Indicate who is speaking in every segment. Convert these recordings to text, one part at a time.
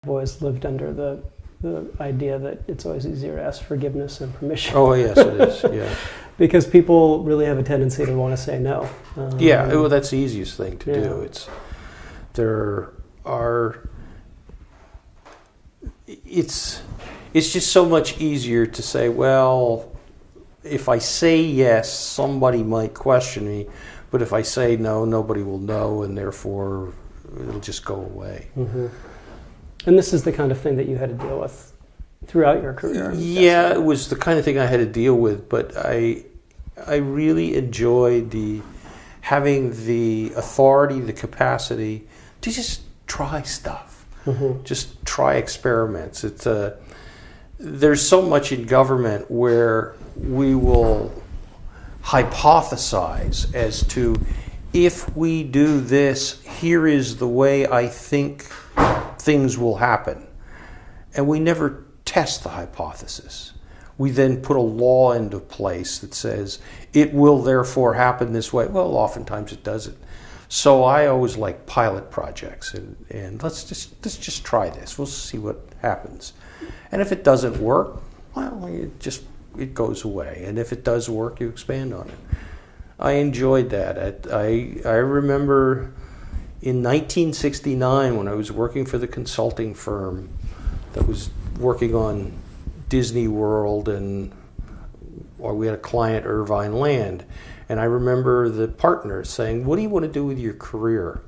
Speaker 1: I've always lived under the idea that it's always easier to ask forgiveness and permission.
Speaker 2: Oh, yes, it is, yeah.
Speaker 1: Because people really have a tendency to want to say no.
Speaker 2: Yeah, well, that's the easiest thing to
Speaker 1: Yeah.
Speaker 2: do. It's just so much easier to say, well, if I say yes, somebody might question me, but if I say no, nobody will know, and therefore it'll just go away.
Speaker 1: Mm-hmm. And this is the kind of thing that you had to deal with throughout your career.
Speaker 2: Yeah, it was the kind of thing I had to deal with, but I really enjoyed having the authority, the capacity to just try stuff, just try experiments. There's so much in government where we will hypothesize as to, if we do this, here is the way I think things will happen. And we never test the hypothesis. We then put a law into place that says it will therefore happen this way. Well, oftentimes it doesn't. So I always like pilot projects, and let's just try this. We'll see what happens. And if it doesn't work, well, it goes away. And if it does work, you expand on it. I enjoyed that. I remember in 1969, when I was working for the consulting firm that was working on Disney World, or we had a client, Irvine Land, and I remember the partner saying, "What do you want to do with your career?"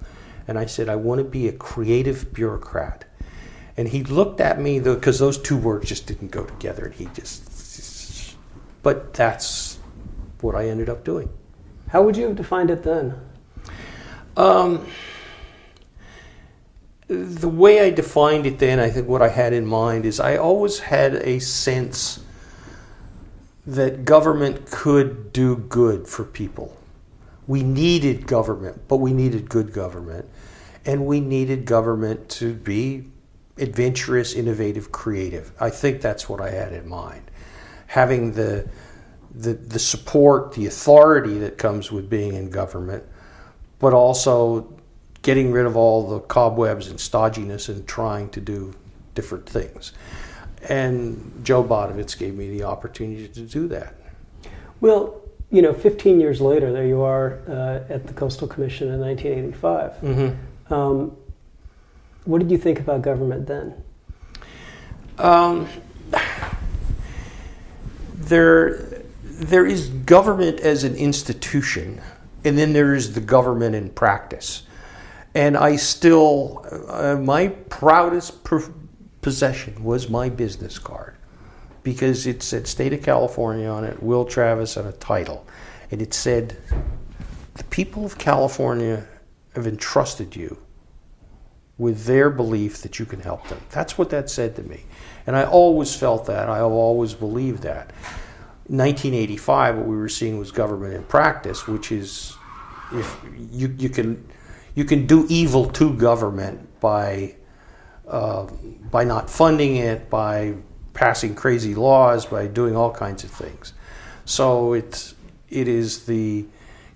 Speaker 2: And I said, "I want to be a creative bureaucrat." And he looked at me, because those two words just didn't go together, and but that's what I ended up doing.
Speaker 1: How would you have defined it then?
Speaker 2: The way I defined it then, I think what I had in mind is I always had a sense that government could do good for people. We needed government, but we needed good government. And we needed government to be adventurous, innovative, creative. I think that's what I had in mind. Having the support, the authority that comes with being in government, but also getting rid of all the cobwebs and stodginess and trying to do different things. And Joe Bodovitz gave me the opportunity to do that.
Speaker 1: Well, 15 years later, there you are at the Coastal Commission in 1985. Mm-hmm. What did you think about government then?
Speaker 2: There is government as an institution, and then there is the government in practice. And I still, my proudest possession was my business card, because it said State of California on it, Will Travis, and a title. And it said, "The people of California have entrusted you with their belief that you can help them." That's what that said to me. And I always felt that. I have always believed that. In 1985, what we were seeing was government in practice, which is, if you can do evil to government by not funding it, by passing crazy laws, by doing all kinds of things. So it is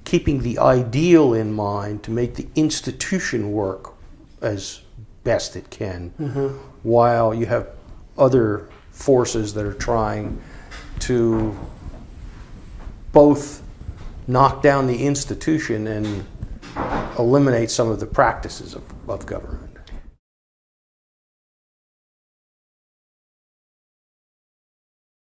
Speaker 2: keeping the ideal in mind to make the institution work as best it can, while you have other forces that are trying to both knock down the institution and eliminate some of the practices of government.